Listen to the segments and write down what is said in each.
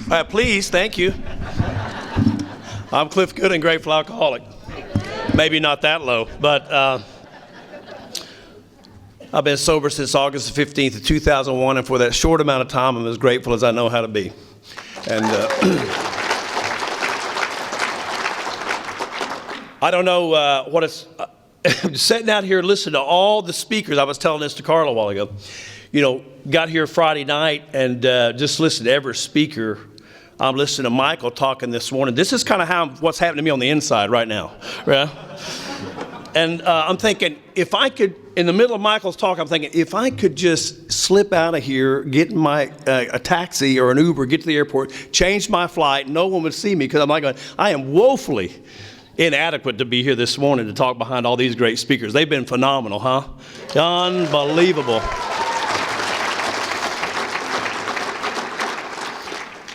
Please, thank you. I'm Clif Good and grateful alcoholic. Maybe not that low, but I've been sober since August the 15th of 2001, and for that short amount of time, I'm as grateful as I know how to be. And I don't know what it's... I'm sitting out here listening to all the speakers. I was telling this to Carla a while ago. You know, got here Friday night and just listened to every speaker. I'm listening to Michael talking this morning. This is kind of what's happening to me on the inside right now. Right? And I'm thinking, if I could, in the middle of Michael's talk, I'm thinking, if I could just slip out of here, get in my a taxi or an Uber, get to the airport, change my flight, no one would see me because I'm not going. I am woefully inadequate to be here this morning to talk behind all these great speakers. They've been phenomenal, huh? Unbelievable.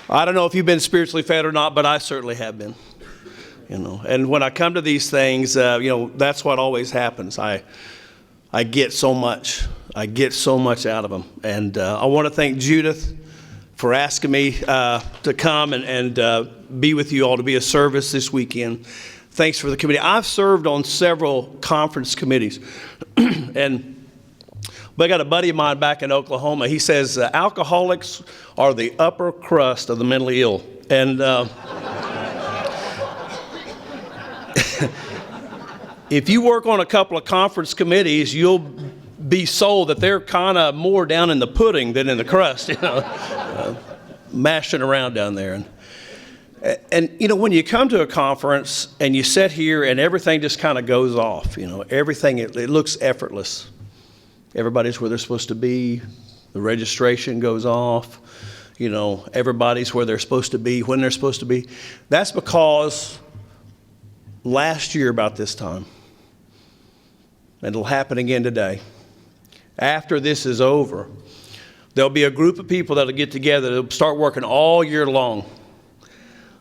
I don't know if you've been spiritually fed or not, but I certainly have been. You know, and when I come to these things, you know, that's what always happens. I get so much. I get so much out of them. And I want to thank Judith for asking me to come and be with you all, to be a service this weekend. Thanks for the committee. I've served on several conference committees. But I got a buddy of mine back in Oklahoma. He says alcoholics are the upper crust of the mentally ill. And if you work on a couple of conference committees, you'll be sold that they're kind of more down in the pudding than in the crust, you know, mashing around down there. And, you know, when you come to a conference and you sit here and everything just kind of goes off, you know, everything, it looks effortless. Everybody's where they're supposed to be. The registration goes off. You know, everybody's where they're supposed to be, when they're supposed to be. That's because last year about this time, and it'll happen again today, after this is over, there'll be a group of people that'll get together. They'll start working all year long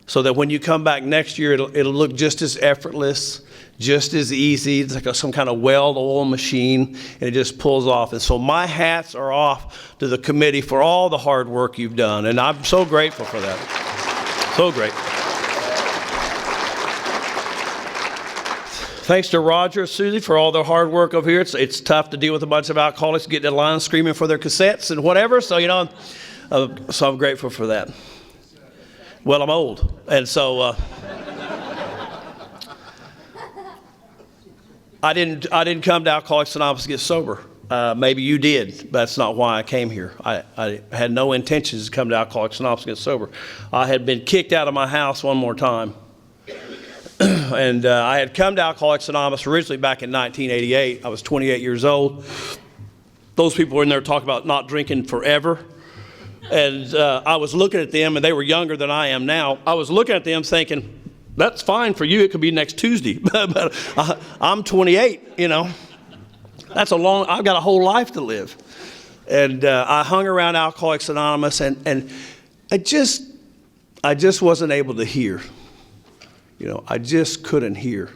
so that when you come back next year, it'll look just as effortless, just as easy. It's like some kind of well-oiled machine, and it just pulls off. And so my hats are off to the committee for all the hard work you've done, and I'm so grateful for that. So grateful. Thanks to Roger, Susie, for all their hard work over here. It's tough to deal with a bunch of alcoholics getting in line screaming for their cassettes and whatever. So, you know, so I'm grateful for that. Well, I'm old, and so I didn't come to Alcoholics Anonymous to get sober. Maybe you did, but that's not why I came here. I had no intentions to come to Alcoholics Anonymous to get sober. I had been kicked out of my house one more time. And I had come to Alcoholics Anonymous originally back in 1988. I was 28 years old. Those people were in there talking about not drinking forever. And I was looking at them, and they were younger than I am now. I was looking at them thinking, that's fine for you. It could be next Tuesday. But I'm 28, you know. I've got a whole life to live. And I hung around Alcoholics Anonymous, and I just wasn't able to hear. You know, I just couldn't hear.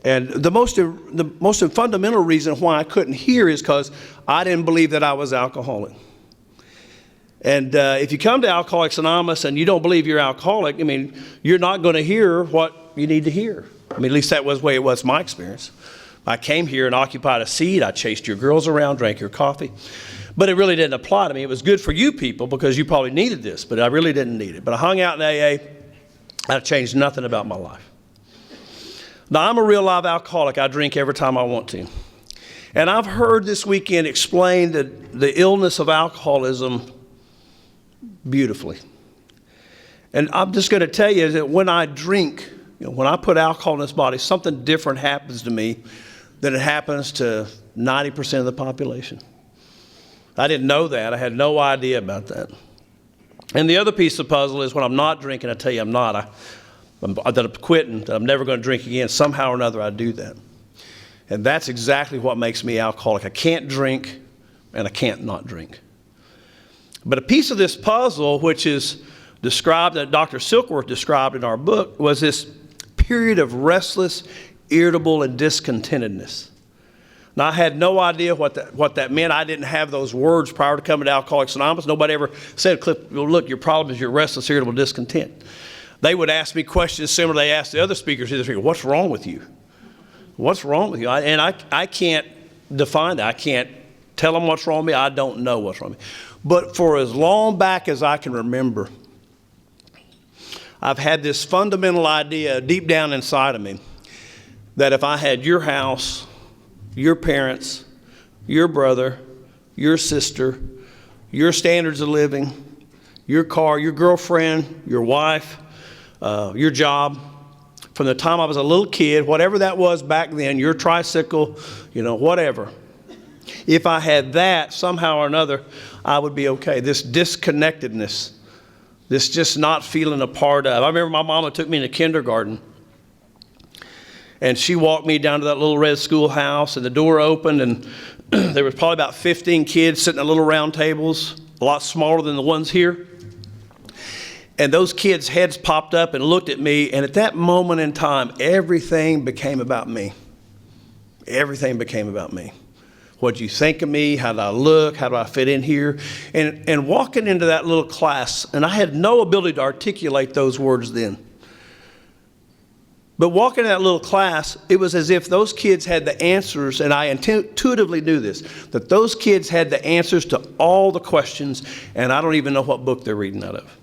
And the most fundamental reason why I couldn't hear is because I didn't believe that I was alcoholic. And if you come to Alcoholics Anonymous and you don't believe you're alcoholic, I mean, you're not going to hear what you need to hear. I mean, at least that was the way it was my experience. I came here and occupied a seat. I chased your girls around, drank your coffee. But it really didn't apply to me. It was good for you people because you probably needed this, but I really didn't need it. But I hung out in AA. That changed nothing about my life. Now, I'm a real live alcoholic. I drink every time I want to. And I've heard this weekend explain the illness of alcoholism beautifully. And I'm just going to tell you that when I drink, you know, when I put alcohol in this body, something different happens to me than it happens to 90% of the population. I didn't know that. I had no idea about that. And the other piece of the puzzle is when I'm not drinking, I tell you I'm not. That I'm quitting, that I'm never going to drink again. Somehow or another I do that. And that's exactly what makes me alcoholic. I can't drink and I can't not drink. But a piece of this puzzle, which is described, that Dr. Silkworth described in our book, was this period of restless, irritable, and discontentedness. Now, I had no idea what that meant. I didn't have those words prior to coming to Alcoholics Anonymous. Nobody ever said, Cliff, well, look, your problem is your restless, irritable discontent. They would ask me questions similar to they asked the other speakers. What's wrong with you? What's wrong with you? I can't define that. I can't tell them what's wrong with me. I don't know what's wrong with me. But for as long back as I can remember, I've had this fundamental idea deep down inside of me that if I had your house, your parents, your brother, your sister, your standards of living, your car, your girlfriend, your wife, your job, from the time I was a little kid, whatever that was back then, your tricycle, whatever. If I had that, somehow or another, I would be okay. This disconnectedness, this just not feeling a part of. I remember my mama took me into kindergarten. And she walked me down to that little red schoolhouse, and the door opened, and there was probably about 15 kids sitting at little round tables, a lot smaller than the ones here. And those kids' heads popped up and looked at me, and at that moment in time, everything became about me. Everything became about me. What do you think of me? How do I look? How do I fit in here? And walking into that little class, and I had no ability to articulate those words then. But walking in that little class, it was as if those kids had the answers, and I intuitively knew this, that those kids had the answers to all the questions, and I don't even know what book they're reading out of.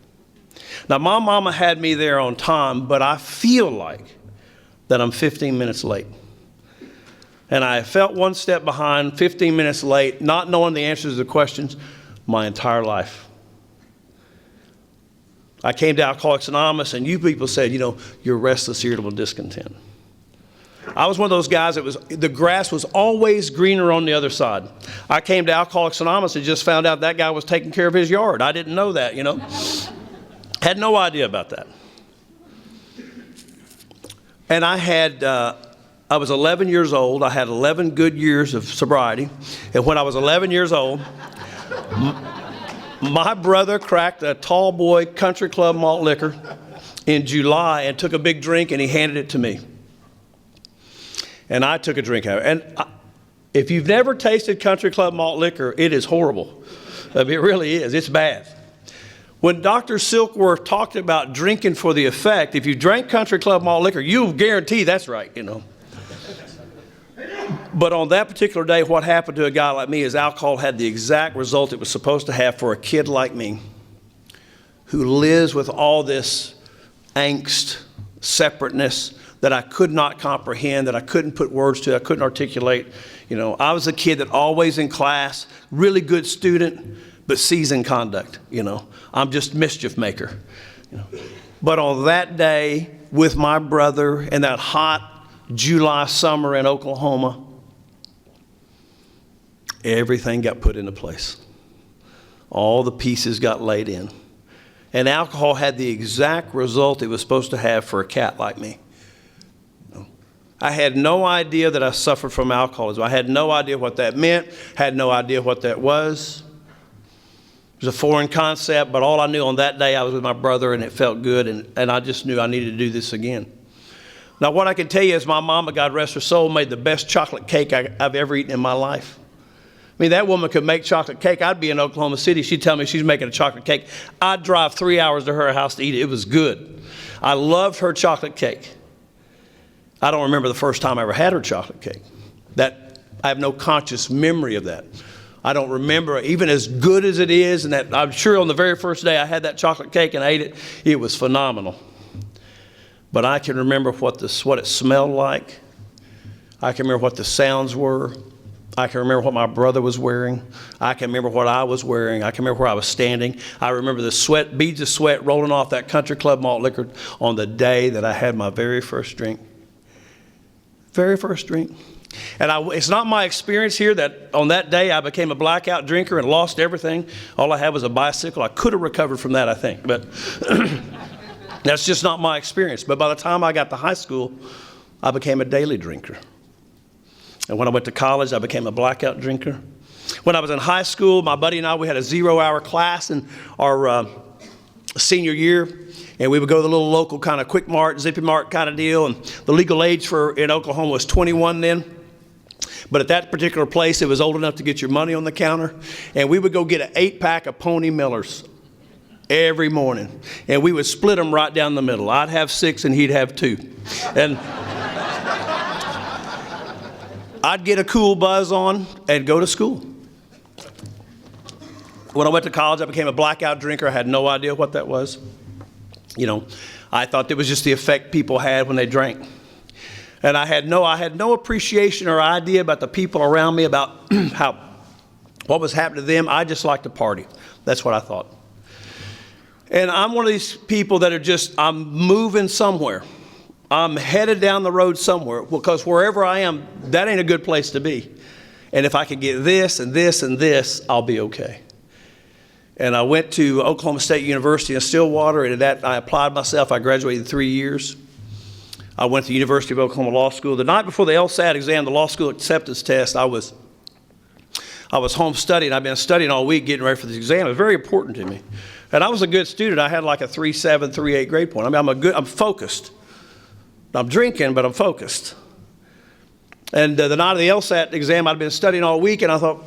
Now, my mama had me there on time, but I feel like that I'm 15 minutes late. And I felt one step behind, 15 minutes late, not knowing the answers to the questions my entire life. I came to Alcoholics Anonymous, and you people said, you're restless, irritable, discontent. I was one of those guys the grass was always greener on the other side. I came to Alcoholics Anonymous and just found out that guy was taking care of his yard. I didn't know that, Had no idea about that. And I was 11 years old. I had 11 good years of sobriety. And when I was 11 years old, my brother cracked a tall boy country club malt liquor in July and took a big drink, and he handed it to me. And I took a drink out of it. And if you've never tasted country club malt liquor, it is horrible. It really is. It's bad. When Dr. Silkworth talked about drinking for the effect, if you drank country club malt liquor, you guarantee that's right, But on that particular day, what happened to a guy like me is alcohol had the exact result it was supposed to have for a kid like me who lives with all this angst, separateness that I could not comprehend, that I couldn't put words to, I couldn't articulate. I was a kid that always in class, really good student, but seasoned conduct. I'm just mischief maker. But on that day with my brother in that hot July summer in Oklahoma, everything got put into place. All the pieces got laid in. And alcohol had the exact result it was supposed to have for a cat like me. I had no idea that I suffered from alcoholism. I had no idea what that meant, had no idea what that was. It was a foreign concept, but all I knew on that day I was with my brother, and it felt good, and I just knew I needed to do this again. Now, what I can tell you is my mama, God rest her soul, made the best chocolate cake I've ever eaten in my life. I mean, that woman could make chocolate cake. I'd be in Oklahoma City. She'd tell me she's making a chocolate cake. I'd drive 3 hours to her house to eat it. It was good. I loved her chocolate cake. I don't remember the first time I ever had her chocolate cake. I have no conscious memory of that. I don't remember, even as good as it is, and that I'm sure on the very first day I had that chocolate cake and ate it, it was phenomenal. But I can remember what it smelled like. I can remember what the sounds were. I can remember what my brother was wearing. I can remember what I was wearing. I can remember where I was standing. I remember the beads of sweat rolling off that country club malt liquor on the day that I had my very first drink. Very first drink. And it's not my experience here that on that day I became a blackout drinker and lost everything. All I had was a bicycle. I could have recovered from that, I think. But that's just not my experience. But by the time I got to high school, I became a daily drinker. And when I went to college, I became a blackout drinker. When I was in high school, my buddy and I, we had a 0-hour class in our senior year. And we would go to the little local kind of Quick Mart, Zippy Mart kind of deal. And the legal age in Oklahoma was 21 then. But at that particular place, it was old enough to get your money on the counter. And we would go get an 8-pack of Pony Millers every morning. And we would split them right down the middle. I'd have 6 and he'd have 2. And I'd get a cool buzz on and go to school. When I went to college, I became a blackout drinker. I had no idea what that was. You know, I thought it was just the effect people had when they drank. And I had no appreciation or idea about the people around me, about what was happening to them. I just liked to party. That's what I thought. And I'm one of these people that I'm moving somewhere. I'm headed down the road somewhere, because wherever I am, that ain't a good place to be. And if I can get this and this and this, I'll be okay. And I went to Oklahoma State University in Stillwater, and at that I applied myself. I graduated in 3 years. I went to the University of Oklahoma Law School. The night before the LSAT exam, the law school acceptance test, I was home studying. I've been studying all week, getting ready for this exam. It was very important to me. And I was a good student. I had like a 3.7, 3.8 grade point. I mean, I'm focused. I'm drinking, but I'm focused. And the night of the LSAT exam, I'd been studying all week, and I thought,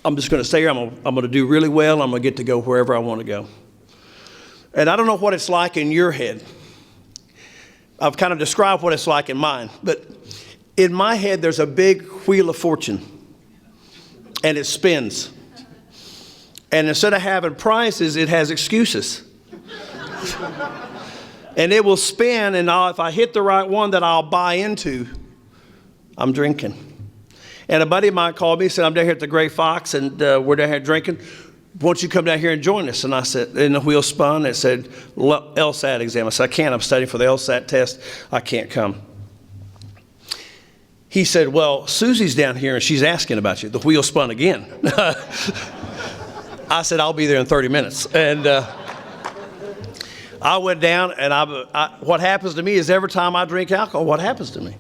I'm just going to stay here. I'm going to do really well. I'm going to get to go wherever I want to go. And I don't know what it's like in your head. I've kind of described what it's like in mine. But in my head, there's a big wheel of fortune. And it spins. And instead of having prizes, it has excuses. And it will spin, and if I hit the right one that I'll buy into, I'm drinking. And a buddy of mine called me and said, I'm down here at the Gray Fox, and we're down here drinking. Won't you come down here and join us? And I said, and the wheel spun. It said, LSAT exam. I said, I can't. I'm studying for the LSAT test. I can't come. He said, well, Susie's down here, and she's asking about you. The wheel spun again. I said, I'll be there in 30 minutes. And I went down, and what happens to me is every time I drink alcohol, what happens to me?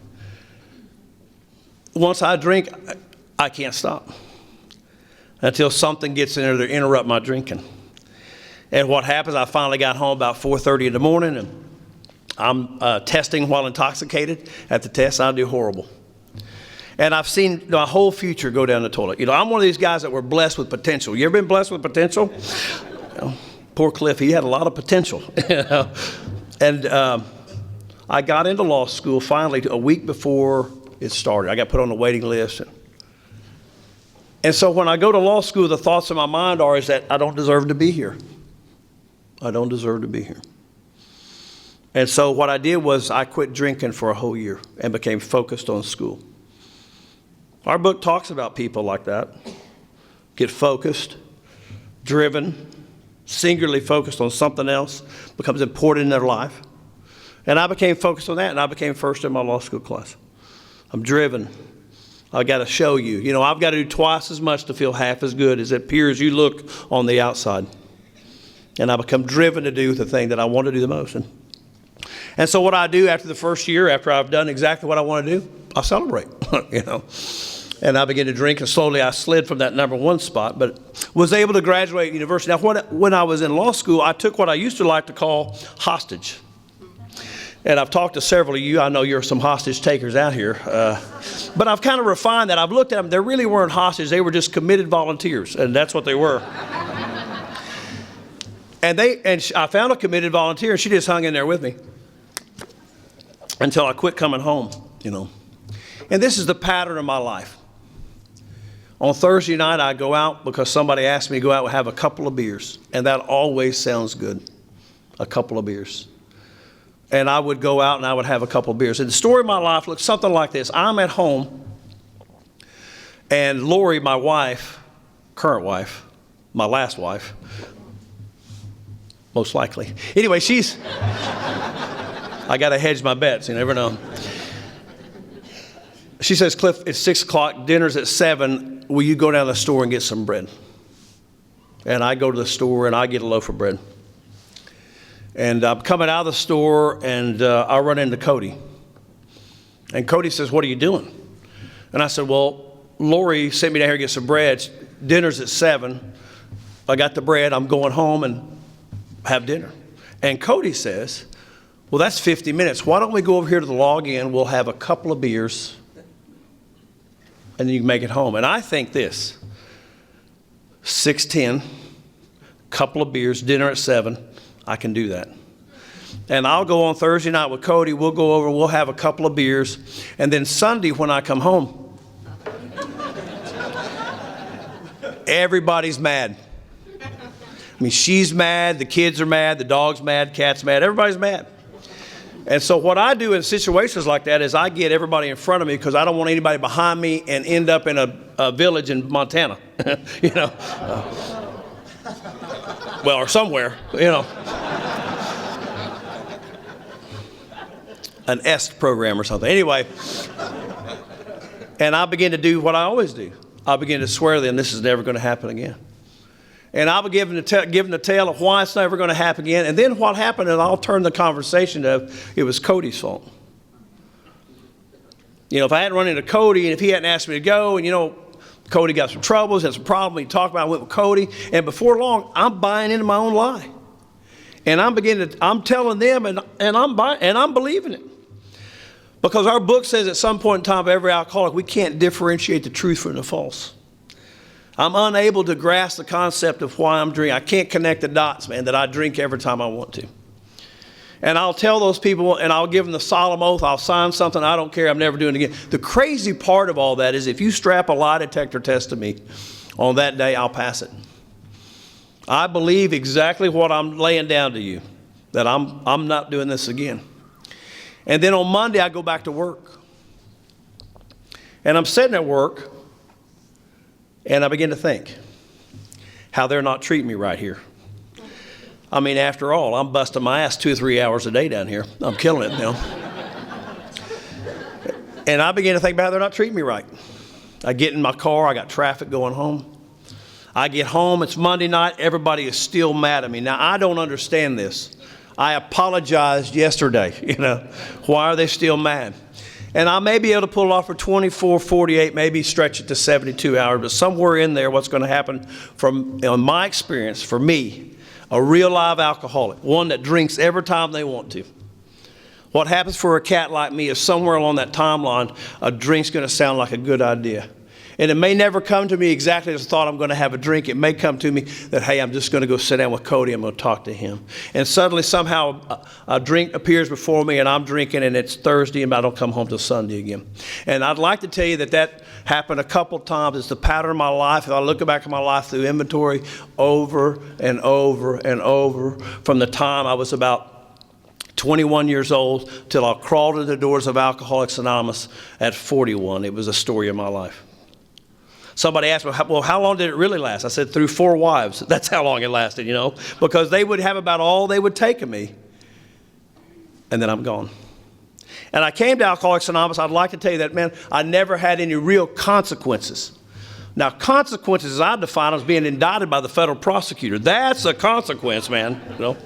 Once I drink, I can't stop until something gets in there to interrupt my drinking. And what happens, I finally got home about 4:30 in the morning, and I'm testing while intoxicated at the test. I do horrible. And I've seen my whole future go down the toilet. You know, I'm one of these guys that were blessed with potential. You ever been blessed with potential? You know, poor Clif, he had a lot of potential. You know? And I got into law school finally a week before it started. I got put on the waiting list. And so when I go to law school, the thoughts in my mind is that I don't deserve to be here. I don't deserve to be here. And so what I did was I quit drinking for a whole year and became focused on school. Our book talks about people like that. Get focused, driven, singularly focused on something else, becomes important in their life. And I became focused on that, and I became first in my law school class. I'm driven. I got to show you. You know, I've got to do twice as much to feel half as good as it appears you look on the outside. And I become driven to do the thing that I want to do the most. And so what I do after the first year, after I've done exactly what I want to do, I celebrate, you know. And I began to drink, and slowly I slid from that number one spot, but was able to graduate university. Now, when I was in law school, I took what I used to like to call hostage. And I've talked to several of you. I know you're some hostage takers out here. But I've kind of refined that. I've looked at them. They really weren't hostage. They were just committed volunteers, and that's what they were. And I found a committed volunteer, and she just hung in there with me until I quit coming home, you know. And this is the pattern of my life. On Thursday night, I go out because somebody asked me to go out and have a couple of beers. And that always sounds good, a couple of beers. And I would go out and I would have a couple of beers. And the story of my life looks something like this. I'm at home, and Lori, my wife, current wife, my last wife, most likely. Anyway, I got to hedge my bets, you never know. She says, Clif, it's 6 o'clock, dinner's at 7. Will you go down to the store and get some bread? And I go to the store and I get a loaf of bread. And I'm coming out of the store, and I run into Cody. And Cody says, what are you doing? And I said, well, Lori sent me down here to get some bread. Dinner's at 7. I got the bread. I'm going home and have dinner. And Cody says, well, that's 50 minutes. Why don't we go over here to the log in? We'll have a couple of beers and you can make it home. And I think this, 6:10, couple of beers, dinner at 7, I can do that. And I'll go on Thursday night with Cody. We'll go over, we'll have a couple of beers. And then Sunday when I come home, everybody's mad. I mean, she's mad, the kids are mad, the dog's mad, cat's mad, everybody's mad. And so what I do in situations like that is I get everybody in front of me because I don't want anybody behind me and end up in a village in Montana, you know. Well, or somewhere, you know. An EST program or something. Anyway, and I begin to do what I always do. I begin to swear to them, this is never going to happen again. And I'll be giving the tale of why it's never going to happen again. And then what happened, and I'll turn the conversation to, it was Cody's fault. You know, if I hadn't run into Cody and if he hadn't asked me to go, and you know, Cody got some troubles, had some problems, we talked about it, I went with Cody, and before long, I'm buying into my own lie. And I'm telling them, and I'm believing it. Because our book says at some point in time, every alcoholic, we can't differentiate the truth from the false. I'm unable to grasp the concept of why I'm drinking. I can't connect the dots, man, that I drink every time I want to. And I'll tell those people, and I'll give them the solemn oath, I'll sign something, I don't care, I'm never doing it again. The crazy part of all that is if you strap a lie detector test to me, on that day, I'll pass it. I believe exactly what I'm laying down to you, that I'm not doing this again. And then on Monday, I go back to work. And I'm sitting at work, and I begin to think how they're not treating me right here. I mean, after all, I'm busting my ass 2 or 3 hours a day down here. I'm killing it, you know. And I begin to think about how they're not treating me right. I get in my car, I got traffic going home. I get home, it's Monday night, everybody is still mad at me. Now, I don't understand this. I apologized yesterday, you know. Why are they still mad? And I may be able to pull it off for 24, 48, maybe stretch it to 72 hours, but somewhere in there, what's going to happen from, in my experience, for me, a real live alcoholic, one that drinks every time they want to. What happens for a cat like me is somewhere along that timeline, a drink's going to sound like a good idea. And it may never come to me exactly as I thought I'm going to have a drink. It may come to me that, hey, I'm just going to go sit down with Cody. I'm going to talk to him. And suddenly, somehow, a drink appears before me, and I'm drinking, and it's Thursday, and I don't come home till Sunday again. And I'd like to tell you that happened a couple times. It's the pattern of my life. If I look back at my life through inventory, over and over and over, from the time I was about 21 years old till I crawled to the doors of Alcoholics Anonymous at 41. It was a story of my life. Somebody asked me, well, how long did it really last? I said, through 4 wives. That's how long it lasted, you know, because they would have about all they would take of me, and then I'm gone. And I came to Alcoholics Anonymous. I'd like to tell you that, man, I never had any real consequences. Now, consequences, I define as being indicted by the federal prosecutor. That's a consequence, man, you know.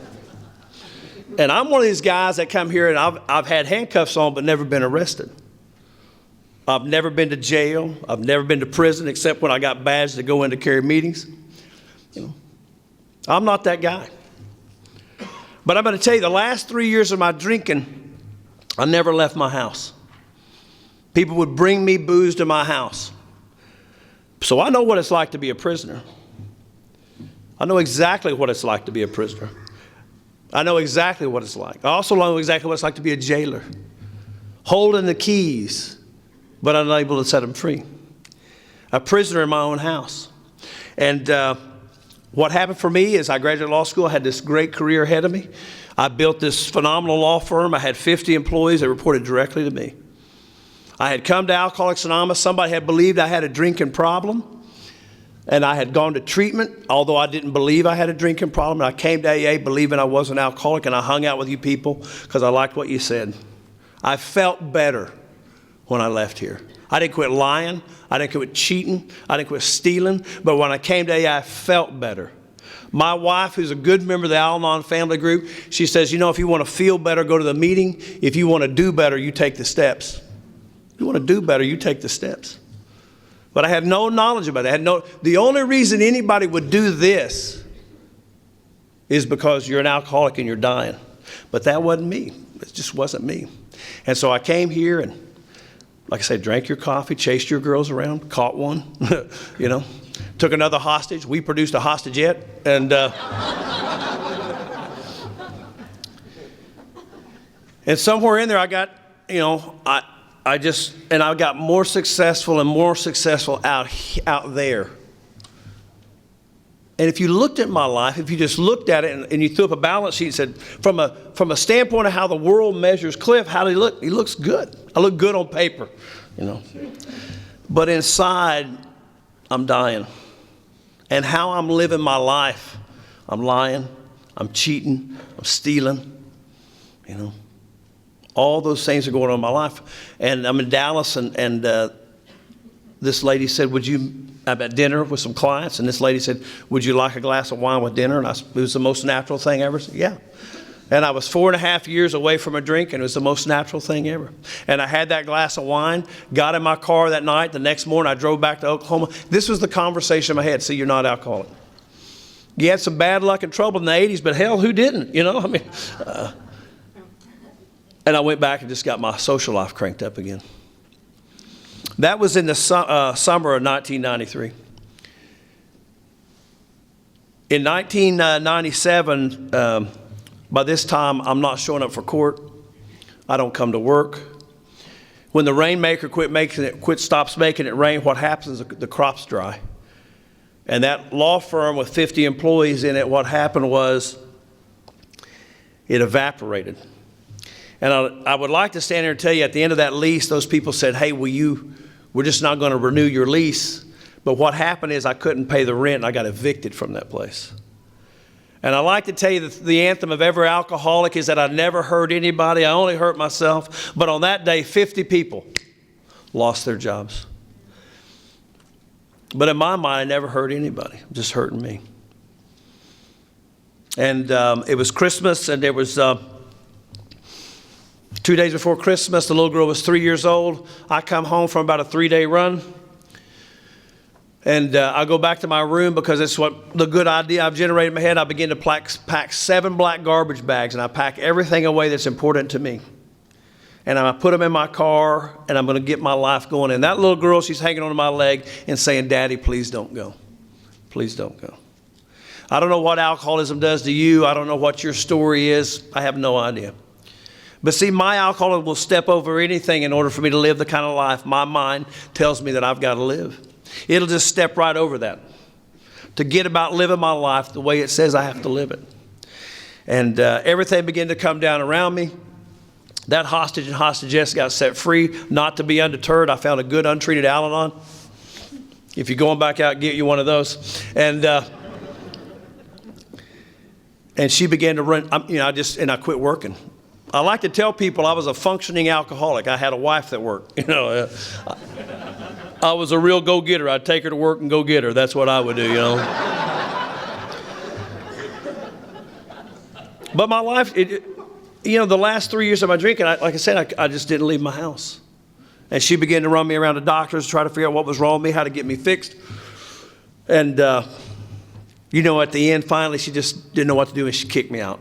And I'm one of these guys that come here, and I've had handcuffs on but never been arrested. I've never been to jail. I've never been to prison except when I got badged to go in to carry meetings. You know, I'm not that guy. But I'm going to tell you, the last 3 years of my drinking, I never left my house. People would bring me booze to my house. So I know what it's like to be a prisoner. I know exactly what it's like to be a prisoner. I know exactly what it's like. I also know exactly what it's like to be a jailer, holding the keys, but unable to set them free. A prisoner in my own house. And what happened for me is I graduated law school. I had this great career ahead of me. I built this phenomenal law firm. I had 50 employees that reported directly to me. I had come to Alcoholics Anonymous. Somebody had believed I had a drinking problem. And I had gone to treatment, although I didn't believe I had a drinking problem. And I came to AA believing I was an alcoholic, and I hung out with you people because I liked what you said. I felt better when I left here. I didn't quit lying. I didn't quit cheating. I didn't quit stealing. But when I came to AA, I felt better. My wife, who's a good member of the Al-Anon family group, she says, you know, if you want to feel better, go to the meeting. If you want to do better, you take the steps. If you want to do better, you take the steps. But I had no knowledge about it. The only reason anybody would do this is because you're an alcoholic and you're dying. But that wasn't me. It just wasn't me. And so I came here, and Like I said, drank your coffee, chased your girls around, caught one, you know, took another hostage. We produced a hostage yet. And and somewhere in there I got, you know, I got more successful and more successful out there. And if you looked at my life, if you just looked at it and you threw up a balance sheet and said, from a standpoint of how the world measures Clif, how do he look? He looks good. I look good on paper, you know. But inside, I'm dying. And how I'm living my life, I'm lying, I'm cheating, I'm stealing, you know. All those things are going on in my life. And I'm in Dallas, and this lady said, I'm at dinner with some clients, and this lady said, would you like a glass of wine with dinner? And it was the most natural thing ever. I said, yeah. And I was 4.5 years away from a drink, and it was the most natural thing ever. And I had that glass of wine, got in my car that night. The next morning, I drove back to Oklahoma. This was the conversation I had. See, you're not alcoholic. You had some bad luck and trouble in the 80s, but hell, who didn't? You know, I mean, and I went back and just got my social life cranked up again. That was in the summer of 1993. In 1997, by this time, I'm not showing up for court. I don't come to work. When the rainmaker stops making it rain, what happens is the crops dry. And that law firm with 50 employees in it, what happened was it evaporated. And I would like to stand here and tell you at the end of that lease, those people said, hey, we're just not going to renew your lease. But what happened is I couldn't pay the rent, and I got evicted from that place. And I like to tell you that the anthem of every alcoholic is that I never hurt anybody, I only hurt myself. But on that day, 50 people lost their jobs. But in my mind, I never hurt anybody, just hurting me. And it was Christmas, and there was 2 days before Christmas, the little girl was 3 years old. I come home from about a 3-day run. And I go back to my room because it's what the good idea I've generated in my head. I begin to pack 7 black garbage bags, and I pack everything away that's important to me. And I put them in my car, and I'm going to get my life going. And that little girl, she's hanging onto my leg and saying, Daddy, please don't go. Please don't go. I don't know what alcoholism does to you. I don't know what your story is. I have no idea. But see, my alcoholism will step over anything in order for me to live the kind of life my mind tells me that I've got to live. It'll just step right over that to get about living my life the way it says I have to live it. And everything began to come down around me. That hostage and hostagess got set free. Not to be undeterred, I found a good untreated Al-Anon. If you're going back out, get you one of those. And she began to run. I quit working. I like to tell people I was a functioning alcoholic. I had a wife that worked. I was a real go-getter. I'd take her to work and go get her. That's what I would do, But my life, the last 3 years of my drinking, like I said, I just didn't leave my house. And she began to run me around to doctors to try to figure out what was wrong with me, how to get me fixed. And, at the end, finally, she just didn't know what to do, and she kicked me out.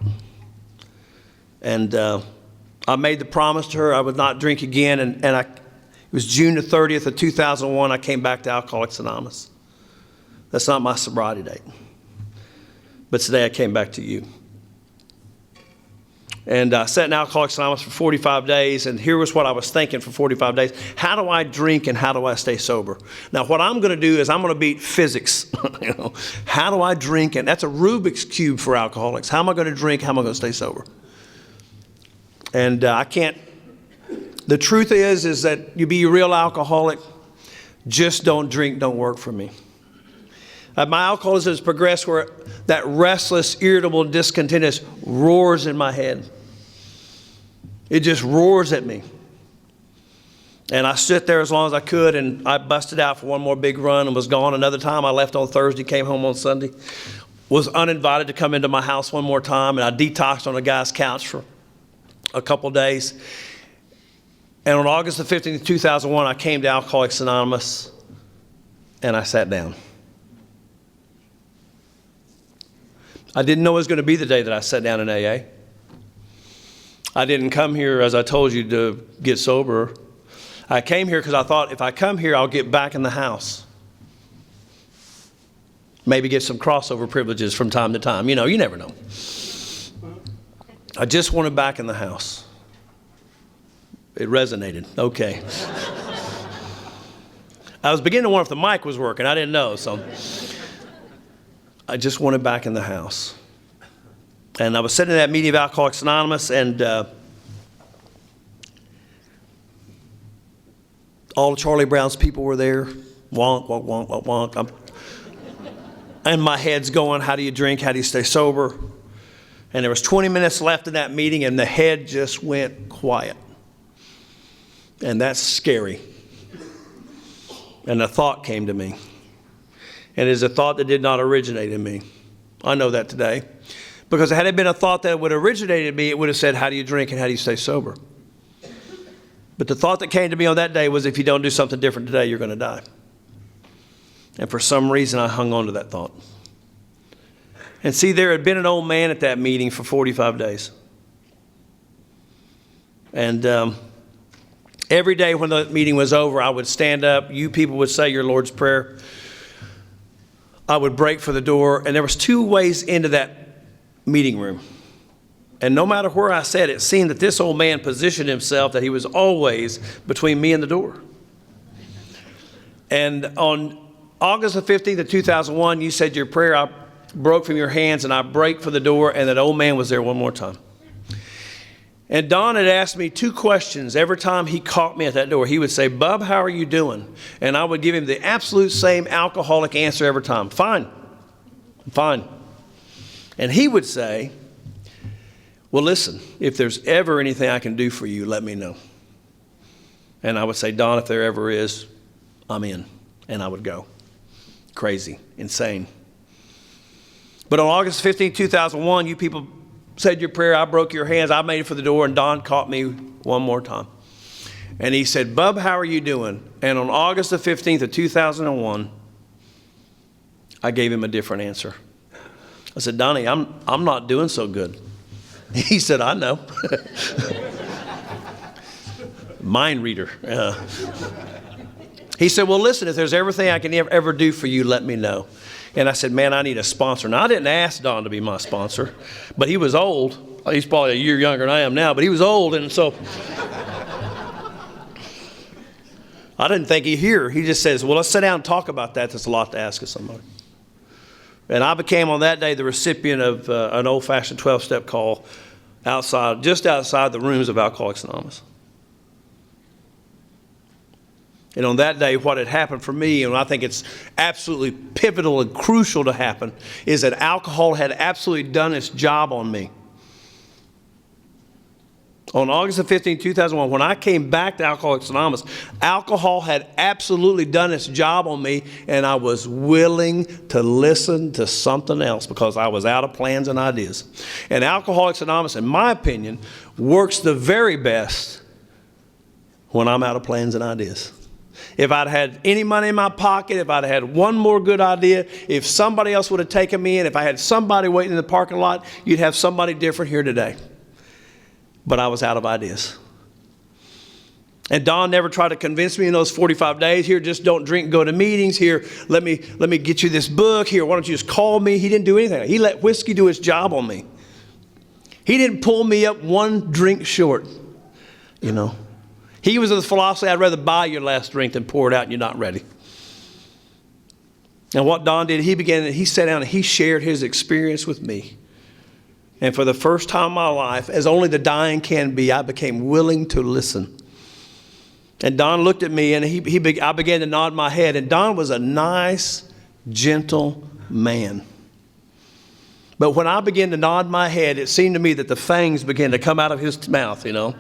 And I made the promise to her I would not drink again. And it was June the 30th of 2001, I came back to Alcoholics Anonymous. That's not my sobriety date. But today I came back to you. And I sat in Alcoholics Anonymous for 45 days, and here was what I was thinking for 45 days. How do I drink and how do I stay sober? Now, what I'm going to do is I'm going to beat physics. How do I drink? And that's a Rubik's Cube for alcoholics. How am I going to drink? How am I going to stay sober? And I can't. The truth is that you be a real alcoholic, just don't drink, don't work for me. My alcoholism has progressed where that restless, irritable discontent roars in my head. It just roars at me. And I sit there as long as I could, and I busted out for one more big run and was gone another time. I left on Thursday, came home on Sunday, was uninvited to come into my house one more time, and I detoxed on a guy's couch for a couple days. And on August the 15th, 2001, I came to Alcoholics Anonymous, and I sat down. I didn't know it was going to be the day that I sat down in AA. I didn't come here, as I told you, to get sober. I came here because I thought if I come here, I'll get back in the house. Maybe get some crossover privileges from time to time. You know, you never know. I just wanted back in the house. It resonated. Okay. I was beginning to wonder if the mic was working. I didn't know, so I just wanted back in the house. And I was sitting in that meeting of Alcoholics Anonymous, and all of Charlie Brown's people were there. Wonk, wonk, wonk, wonk, wonk. And my head's going, how do you drink? How do you stay sober? And there was 20 minutes left in that meeting, and the head just went quiet. And that's scary. And a thought came to me. And it's a thought that did not originate in me. I know that today. Because had it been a thought that would originate in me, it would have said, how do you drink and how do you stay sober? But the thought that came to me on that day was, if you don't do something different today, you're going to die. And for some reason, I hung on to that thought. And see, there had been an old man at that meeting for 45 days. And every day when the meeting was over, I would stand up. You people would say your Lord's Prayer. I would break for the door. And there was 2 ways into that meeting room. And no matter where I sat, it seemed that this old man positioned himself that he was always between me and the door. And on August the 15th of 2001, you said your prayer. I broke from your hands, and I break for the door, and that old man was there one more time. And Don had asked me 2 questions. Every time he caught me at that door, he would say, Bub, how are you doing? And I would give him the absolute same alcoholic answer every time. Fine. Fine. And he would say, well, listen, if there's ever anything I can do for you, let me know. And I would say, Don, if there ever is, I'm in. And I would go. Crazy. Insane. But on August 15, 2001, you people said your prayer. I broke your hands. I made it for the door, and Don caught me one more time. And he said, Bub, how are you doing? And on August the 15th of 2001, I gave him a different answer. I said, Donnie, I'm not doing so good. He said, I know. Mind reader. He said, well, listen, if there's everything I can ever do for you, let me know. And I said, man, I need a sponsor. Now, I didn't ask Don to be my sponsor, but he was old. He's probably a year younger than I am now, but he was old, and so I didn't think he'd hear. He just says, well, let's sit down and talk about that. That's a lot to ask of somebody. And I became on that day the recipient of an old-fashioned 12-step call outside, just outside the rooms of Alcoholics Anonymous. And on that day, what had happened for me, and I think it's absolutely pivotal and crucial to happen, is that alcohol had absolutely done its job on me. On August the 15th, 2001, when I came back to Alcoholics Anonymous, alcohol had absolutely done its job on me, and I was willing to listen to something else because I was out of plans and ideas. And Alcoholics Anonymous, in my opinion, works the very best when I'm out of plans and ideas. If I'd had any money in my pocket, if I'd had one more good idea, if somebody else would have taken me in, if I had somebody waiting in the parking lot, you'd have somebody different here today. But I was out of ideas. And Don never tried to convince me in those 45 days, here, just don't drink, go to meetings, here, let me get you this book, here, why don't you just call me? He didn't do anything. He let whiskey do its job on me. He didn't pull me up one drink short, you know. He was of the philosophy, I'd rather buy your last drink than pour it out and you're not ready. And what Don did, he sat down and he shared his experience with me. And for the first time in my life, as only the dying can be, I became willing to listen. And Don looked at me and I began to nod my head. And Don was a nice, gentle man. But when I began to nod my head, it seemed to me that the fangs began to come out of his mouth, you know.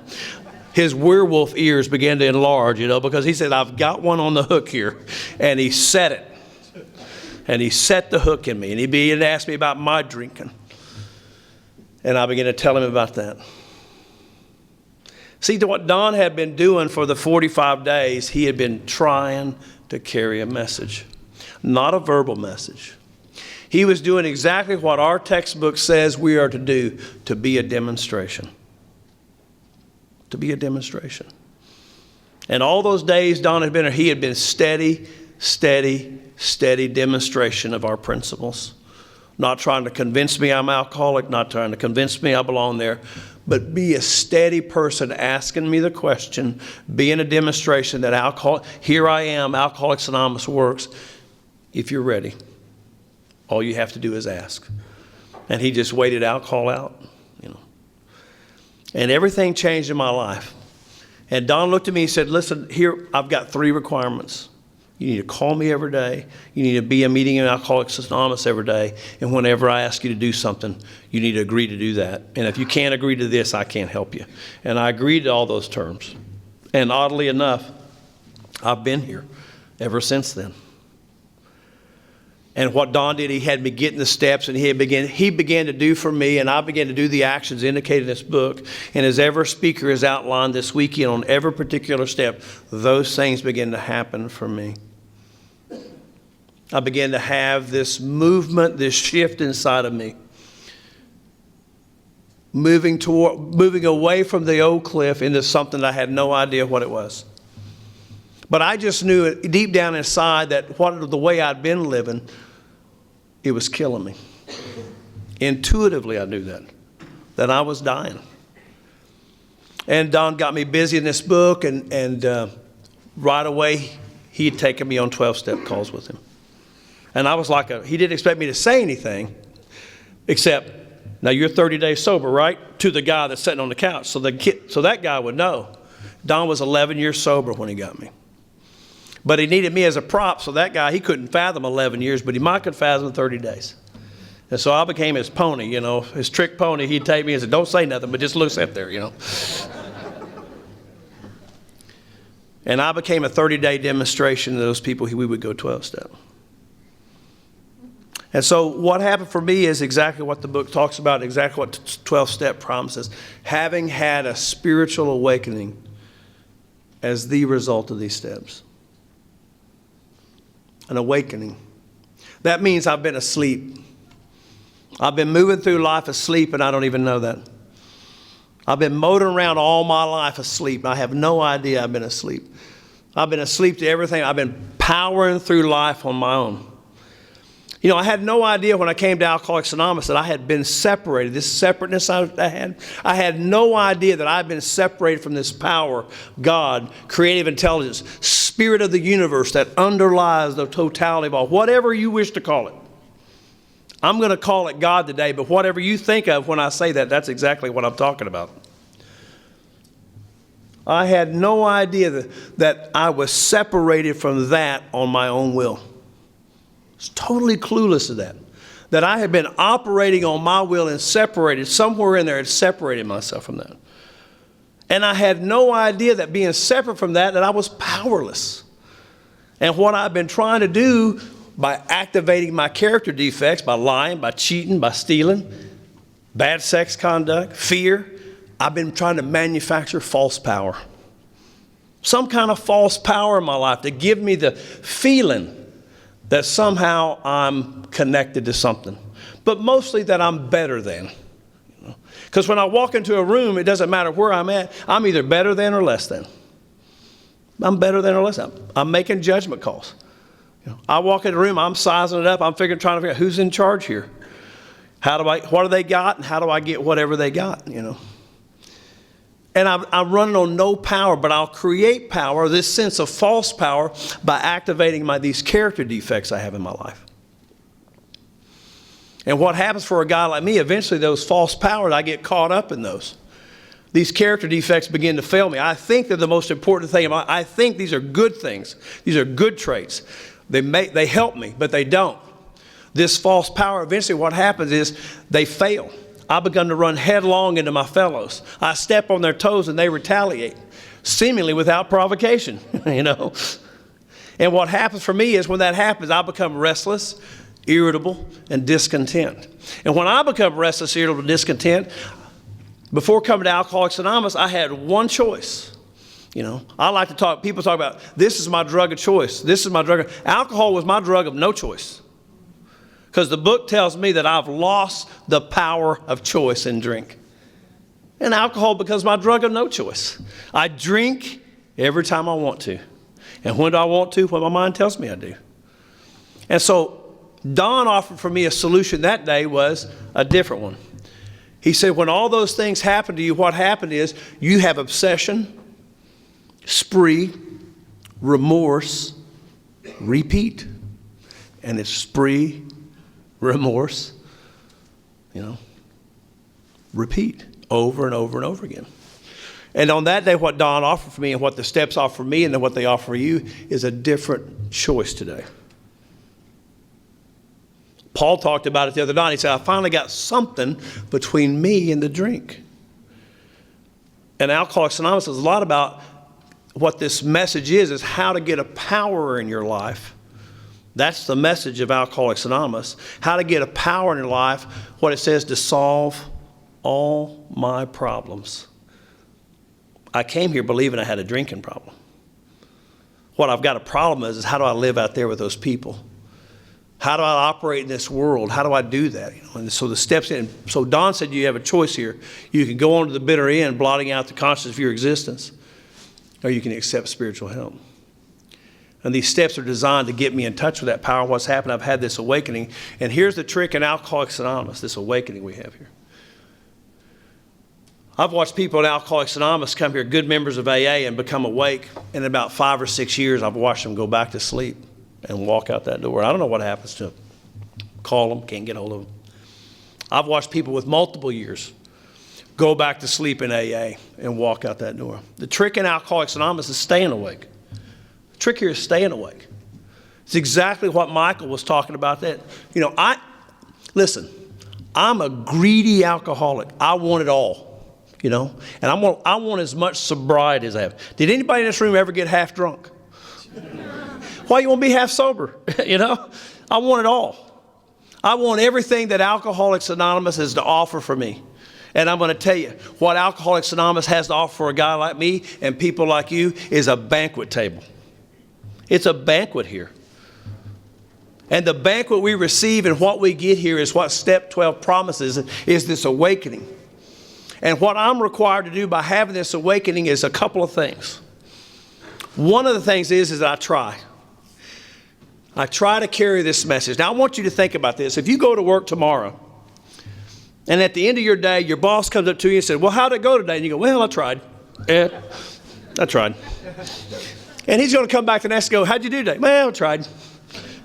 His werewolf ears began to enlarge, you know, because he said, I've got one on the hook here. And he set it. And he set the hook in me. And he began to ask me about my drinking. And I began to tell him about that. See, what Don had been doing for the 45 days, he had been trying to carry a message, not a verbal message. He was doing exactly what our textbook says we are to do, to be a demonstration. To be a demonstration. And all those days Don had been here, he had been steady demonstration of our principles. Not trying to convince me I'm alcoholic, not trying to convince me I belong there, but be a steady person asking me the question, being a demonstration that here I am, Alcoholics Anonymous works. If you're ready, all you have to do is ask. And he just waited alcohol out, you know. And everything changed in my life. And Don looked at me and said, listen, here, I've got 3 requirements. You need to call me every day. You need to be a meeting in Alcoholics Anonymous every day. And whenever I ask you to do something, you need to agree to do that. And if you can't agree to this, I can't help you. And I agreed to all those terms. And oddly enough, I've been here ever since then. And what Don did, he had me get in the steps, and he began to do for me, and I began to do the actions indicated in this book. And as every speaker has outlined this weekend on every particular step, those things began to happen for me. I began to have this movement, this shift inside of me. Moving away from the old Clif into something that I had no idea what it was. But I just knew it deep down inside that the way I'd been living, it was killing me. Intuitively, I knew that I was dying. And Don got me busy in this book, and right away, he had taken me on 12-step calls with him. And I was like, he didn't expect me to say anything, except, now you're 30 days sober, right? To the guy that's sitting on the couch. So that guy would know. Don was 11 years sober when he got me. But he needed me as a prop, so that guy, he couldn't fathom 11 years, but he might could fathom 30 days. And so I became his pony, you know, his trick pony. He'd take me and say, don't say nothing, but just look sit there, you know. And I became a 30-day demonstration to those people we would go 12-step. And so what happened for me is exactly what the book talks about, exactly what 12-step promises. Having had a spiritual awakening as the result of these steps. An awakening. That means I've been asleep. I've been moving through life asleep, and I don't even know that. I've been motoring around all my life asleep, and I have no idea I've been asleep. I've been asleep to everything. I've been powering through life on my own. You know, I had no idea when I came to Alcoholics Anonymous that I had been separated. This separateness I had no idea that I'd been separated from this power, God, creative intelligence, spirit of the universe that underlies the totality of all, whatever you wish to call it. I'm going to call it God today, but whatever you think of when I say that, that's exactly what I'm talking about. I had no idea that I was separated from that on my own will. I was totally clueless to that. That I had been operating on my will and separated, somewhere in there had separated myself from that. And I had no idea that being separate from that I was powerless. And what I've been trying to do by activating my character defects, by lying, by cheating, by stealing, bad sex conduct, fear, I've been trying to manufacture false power. Some kind of false power in my life to give me the feeling that somehow I'm connected to something. But mostly that I'm better than. Because when I walk into a room, it doesn't matter where I'm at. I'm either better than or less than. I'm better than or less than. I'm making judgment calls. I walk in the room, I'm sizing it up. I'm trying to figure out who's in charge here. What do they got, and how do I get whatever they got, you know? And I'm running on no power, but I'll create power, this sense of false power, by activating these character defects I have in my life. And what happens for a guy like me, eventually those false powers, I get caught up in those. These character defects begin to fail me. I think they're the most important thing. I think these are good things. These are good traits. They help me, but they don't. This false power, eventually what happens is they fail. I begun to run headlong into my fellows. I step on their toes and they retaliate, seemingly without provocation, you know. And what happens for me is when that happens, I become restless, irritable, and discontent. And when I become restless, irritable, and discontent, before coming to Alcoholics Anonymous, I had one choice. You know, people talk about, this is my drug of choice. This is my drug. Alcohol was my drug of no choice. Because the book tells me that I've lost the power of choice in drink. And alcohol becomes my drug of no choice. I drink every time I want to. And when do I want to? When my mind tells me I do. And so Don offered for me a solution that day was a different one. He said, when all those things happen to you, what happened is you have obsession, spree, remorse, repeat. And it's spree, remorse, repeat over and over and over again. And on that day, what Don offered for me and what the steps offer me and then what they offer you is a different choice today. Paul talked about it the other night. He said, I finally got something between me and the drink. And Alcoholics Anonymous is a lot about what this message is how to get a power in your life. That's the message of Alcoholics Anonymous. How to get a power in your life, what it says to solve all my problems. I came here believing I had a drinking problem. What I've got a problem is how do I live out there with those people? How do I operate in this world? How do I do that? And so the steps in. So Don said you have a choice here. You can go on to the bitter end, blotting out the consciousness of your existence, or you can accept spiritual help. And these steps are designed to get me in touch with that power. What's happened, I've had this awakening. And here's the trick in Alcoholics Anonymous, this awakening we have here. I've watched people in Alcoholics Anonymous come here, good members of AA, and become awake. In about 5 or 6 years, I've watched them go back to sleep and walk out that door. I don't know what happens to them. Call them, can't get hold of them. I've watched people with multiple years go back to sleep in AA and walk out that door. The trick in Alcoholics Anonymous is staying awake. The trick here is staying awake. It's exactly what Michael was talking about. That, listen, I'm a greedy alcoholic. I want it all. And I want as much sobriety as I have. Did anybody in this room ever get half drunk? Why you want to be half sober? I want it all. I want everything that Alcoholics Anonymous has to offer for me. And I'm going to tell you, what Alcoholics Anonymous has to offer for a guy like me and people like you is a banquet table. It's a banquet here. And the banquet we receive and what we get here is what Step 12 promises, is this awakening. And what I'm required to do by having this awakening is a couple of things. One of the things is I try. I try to carry this message. Now, I want you to think about this. If you go to work tomorrow, and at the end of your day, your boss comes up to you and says, well, how'd it go today? And you go, well, I tried. I tried. And he's going to come back the next day and go, how'd you do today? Well, I tried.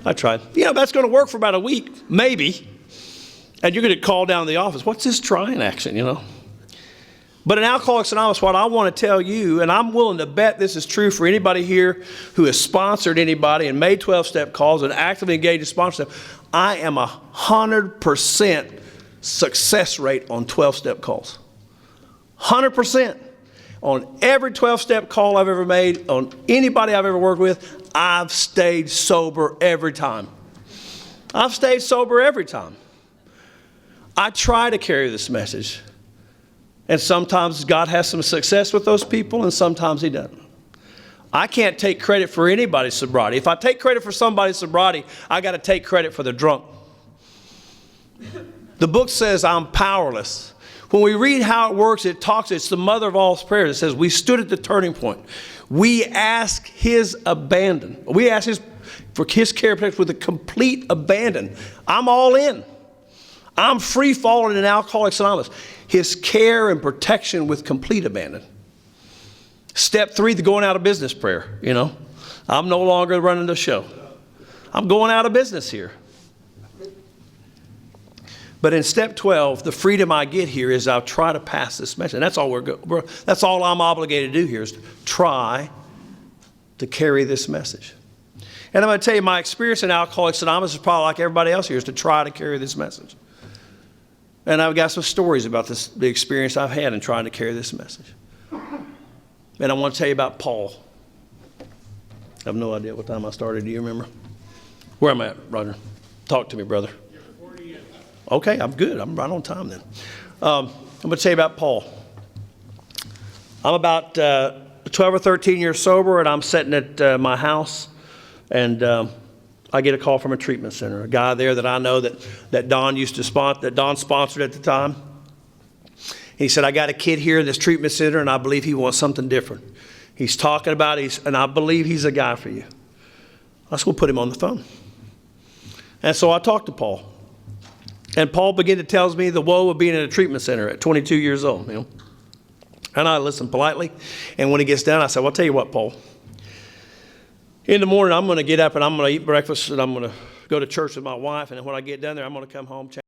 That's going to work for about a week, maybe. And you're going to call down to the office. What's this trying action, But in Alcoholics Anonymous, what I want to tell you, and I'm willing to bet this is true for anybody here who has sponsored anybody and made 12-step calls and actively engaged in sponsorship, I am 100% success rate on 12-step calls. 100%. On every 12-step call I've ever made, on anybody I've ever worked with, I've stayed sober every time. I've stayed sober every time. I try to carry this message. And sometimes God has some success with those people, and sometimes He doesn't. I can't take credit for anybody's sobriety. If I take credit for somebody's sobriety, I got to take credit for the drunk. The book says I'm powerless. When we read how it works, it's the mother of all prayers. It says we stood at the turning point. We ask His abandon. We ask for His care with a complete abandon. I'm all in. I'm free falling in Alcoholics Anonymous. His care and protection with complete abandon. Step 3, the going out of business prayer. I'm no longer running the show. I'm going out of business here. But in step 12, the freedom I get here is I'll try to pass this message. And that's all that's all I'm obligated to do here is to try to carry this message. And I'm going to tell you, my experience in Alcoholics Anonymous is probably like everybody else here, is to try to carry this message. And I've got some stories about the experience I've had in trying to carry this message. And I want to tell you about Paul. I have no idea what time I started. Do you remember? Where am I at, Roger? Talk to me, brother. Okay, I'm good. I'm right on time then. I'm going to tell you about Paul. I'm about 12 or 13 years sober, and I'm sitting at my house, and I get a call from a treatment center, a guy there that I know that Don used to sponsor, that Don sponsored at the time. He said, I got a kid here in this treatment center, and I believe he wants something different. He's talking about it, and I believe he's a guy for you. Let's go put him on the phone. And so I talked to Paul. And Paul began to tell me the woe of being in a treatment center at 22 years old. And I listened politely. And when he gets done, I said, well, I'll tell you what, Paul. In the morning, I'm going to get up and I'm going to eat breakfast and I'm going to go to church with my wife. And when I get down there, I'm going to come home, change